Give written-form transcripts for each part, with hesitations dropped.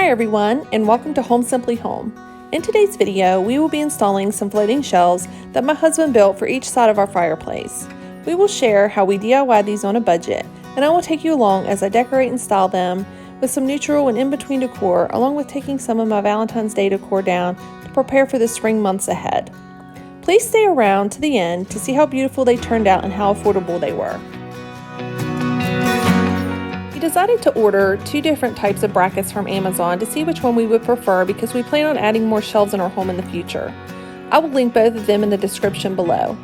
Hi everyone, and welcome to Home Simply Home. In today's video, we will be installing some floating shelves that my husband built for each side of our fireplace. We will share how we DIY these on a budget, and I will take you along as I decorate and style them with some neutral and in-between decor, along with taking some of my Valentine's Day decor down to prepare for the spring months ahead. Please stay around to the end to see how beautiful they turned out and how affordable they were. We decided to order two different types of brackets from Amazon to see which one we would prefer because we plan on adding more shelves in our home in the future. I will link both of them in the description below.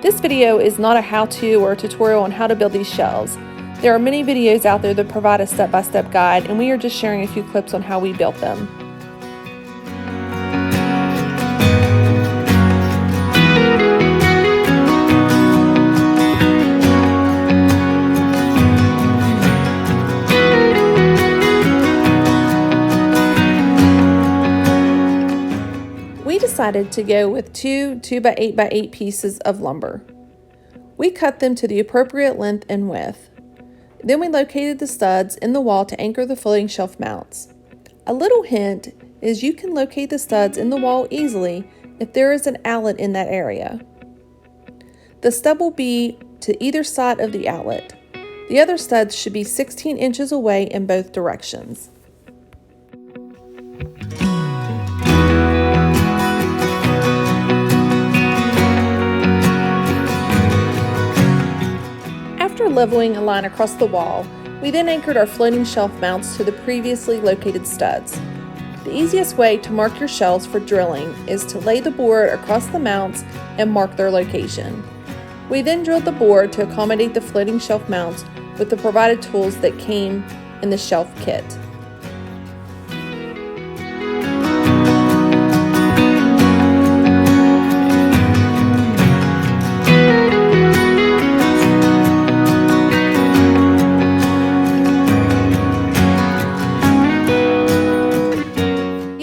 This video is not a how-to or a tutorial on how to build these shelves. There are many videos out there that provide a step-by-step guide, and we are just sharing a few clips on how we built them. We decided to go with two 2x8x8 pieces of lumber. We cut them to the appropriate length and width. Then we located the studs in the wall to anchor the floating shelf mounts. A little hint is you can locate the studs in the wall easily if there is an outlet in that area. The stud will be to either side of the outlet. The other studs should be 16 inches away in both directions. After leveling a line across the wall, we then anchored our floating shelf mounts to the previously located studs. The easiest way to mark your shelves for drilling is to lay the board across the mounts and mark their location. We then drilled the board to accommodate the floating shelf mounts with the provided tools that came in the shelf kit.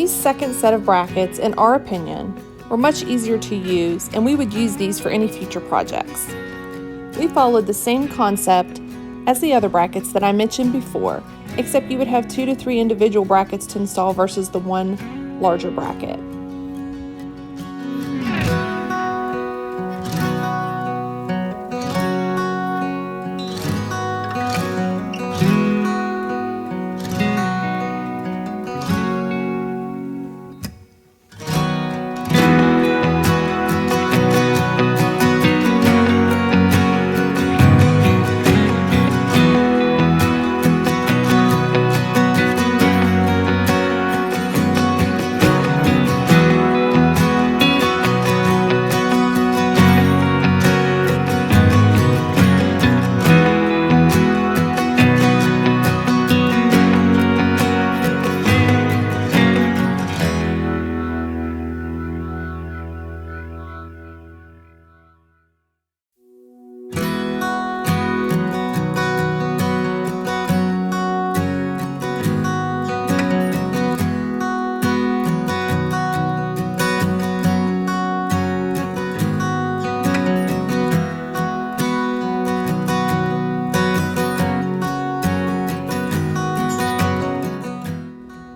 Second set of brackets, in our opinion, were much easier to use, and we would use these for any future projects. We followed the same concept as the other brackets that I mentioned before, except you would have 2 to 3 individual brackets to install versus the one larger bracket.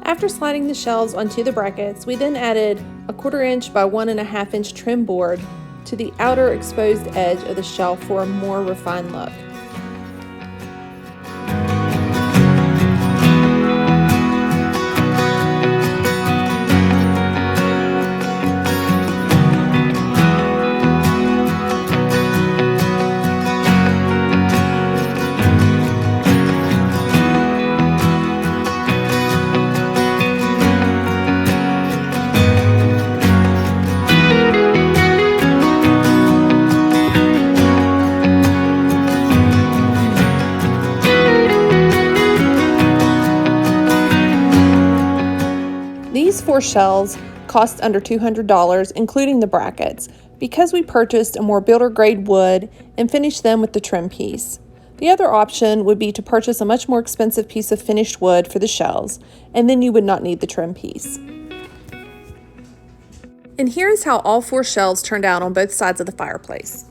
After sliding the shelves onto the brackets, we then added a 1/4 inch by 1.5 inch trim board to the outer exposed edge of the shelf for a more refined look. These 4 shelves cost under $200, including the brackets, because we purchased a more builder-grade wood and finished them with the trim piece. The other option would be to purchase a much more expensive piece of finished wood for the shelves, and then you would not need the trim piece. And here is how all 4 shelves turned out on both sides of the fireplace.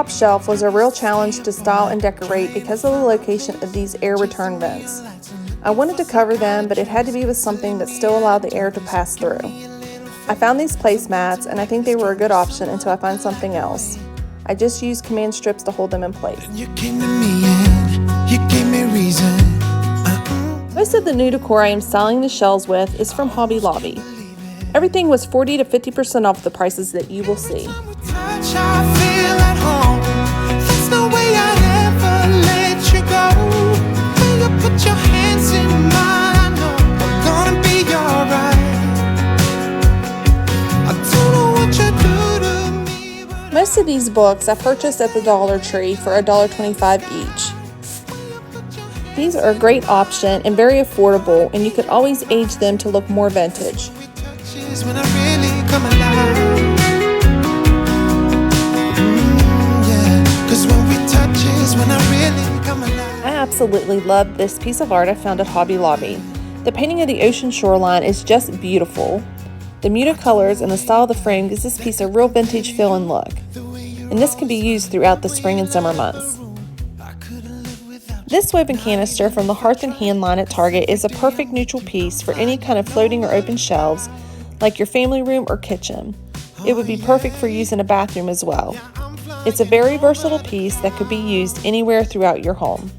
top shelf was a real challenge to style and decorate because of the location of these air return vents. I wanted to cover them, but it had to be with something that still allowed the air to pass through. I found these placemats, and I think they were a good option until I find something else. I just used command strips to hold them in place. You came to me and you gave me reason. Most of the new decor I am styling the shelves with is from Hobby Lobby. Everything was 40 to 50% off the prices that you will see. Most of these books I purchased at the Dollar Tree for $1.25 each. These are a great option and very affordable, and you could always age them to look more vintage. I absolutely love this piece of art I found at Hobby Lobby. The painting of the ocean shoreline is just beautiful. The muted colors and the style of the frame gives this piece a real vintage feel and look. And this can be used throughout the spring and summer months. This woven canister from the Hearth and Hand line at Target is a perfect neutral piece for any kind of floating or open shelves, like your family room or kitchen. It would be perfect for use in a bathroom as well. It's a very versatile piece that could be used anywhere throughout your home.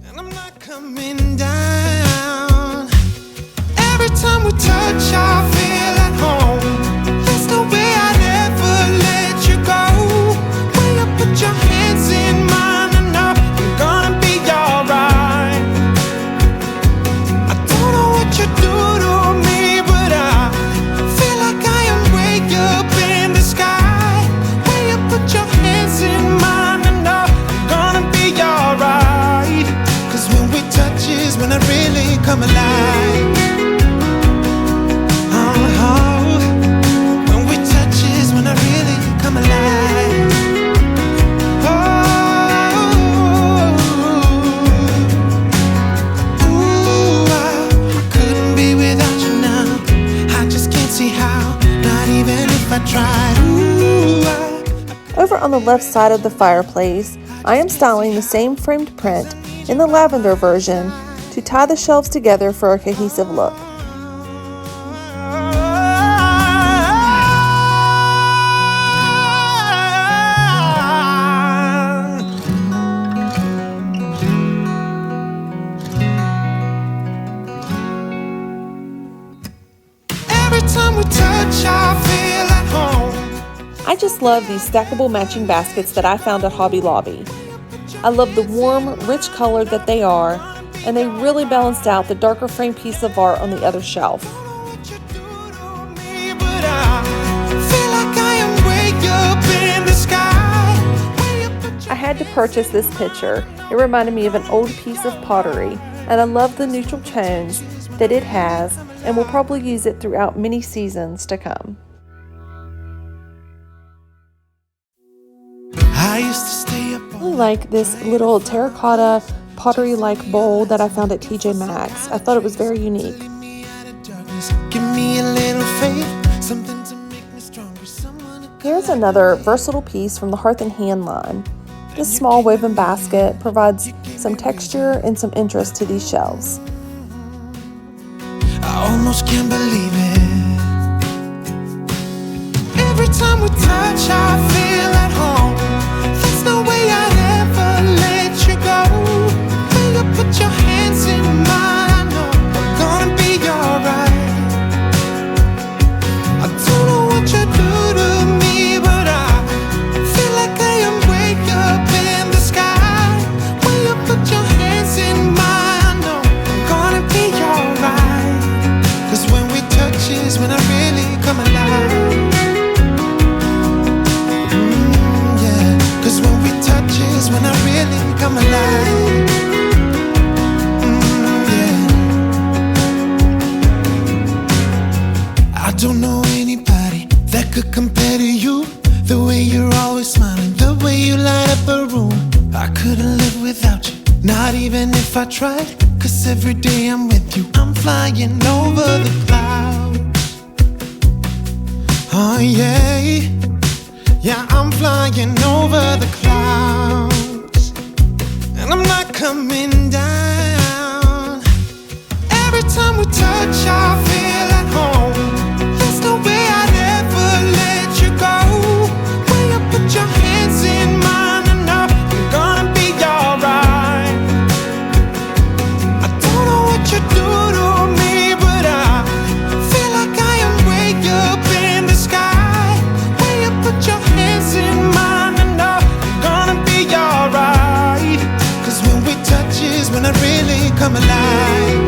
Every time we touch, I feel at home. There's no way I'd ever let you go. When you put your hands in mine, I know I'm gonna be alright. I don't know what you do to me, but I feel like I am way up in the sky. When you put your hands in mine, I know I'm gonna be alright. 'Cause when we touch is when I really come alive. Over on the left side of the fireplace, I am styling the same framed print in the lavender version to tie the shelves together for a cohesive look. Every time we touch, I feel at home. I just love these stackable matching baskets that I found at Hobby Lobby. I love the warm, rich color that they are, and they really balanced out the darker frame piece of art on the other shelf. I had to purchase this picture. It reminded me of an old piece of pottery, and I love the neutral tones that it has, and will probably use it throughout many seasons to come. I used to stay up I really like this little terracotta pottery-like bowl that I found at TJ Maxx. I thought it was very unique. Here's another versatile piece from the Hearth and Hand line. This small woven basket provides some texture and some interest to these shelves. I almost can't believe it. Every time we touch, I feel at home. There's no way I'd ever let you go. When you put your hands in mine, I know I'm gonna be alright. I don't know what you do to me, but I feel like I am way up in the sky. When you put your hands in mine, I know I'm gonna be alright. 'Cause when we touch is when I really come alive. Yeah. 'Cause when we touch is when I really come alive. Yeah. I don't know anybody that could compare to you. The way you're always smiling, the way you light up a room. I couldn't live without you, not even if I tried. 'Cause every day I'm with you, I'm flying over the clouds. Oh yeah, Yeah, I'm flying over the clouds, and I'm not coming down. Every time we touch, I feel at home. There's no way I'd ever let you go. When you put your hands in mine, I know I'm gonna be alright. I don't know what you do to me, but I feel like I am way up in the sky. When you put your hands in mine, I know I'm gonna be alright. 'Cause when we touch is when I really come alive.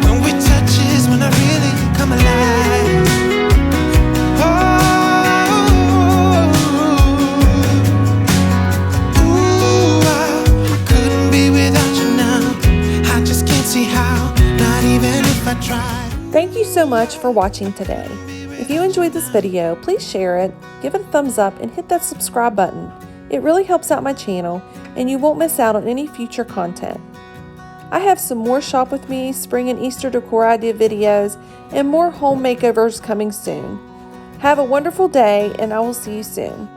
When we touch is when I really come alive. I couldn't be without you now. I just can't see how, not even if I tried. Thank you so much for watching today. If you enjoyed this video, please share it, give it a thumbs up, and hit that subscribe button. It really helps out my channel, and you won't miss out on any future content. I have some more Shop With Me spring and Easter decor idea videos and more home makeovers coming soon. Have a wonderful day, and I will see you soon.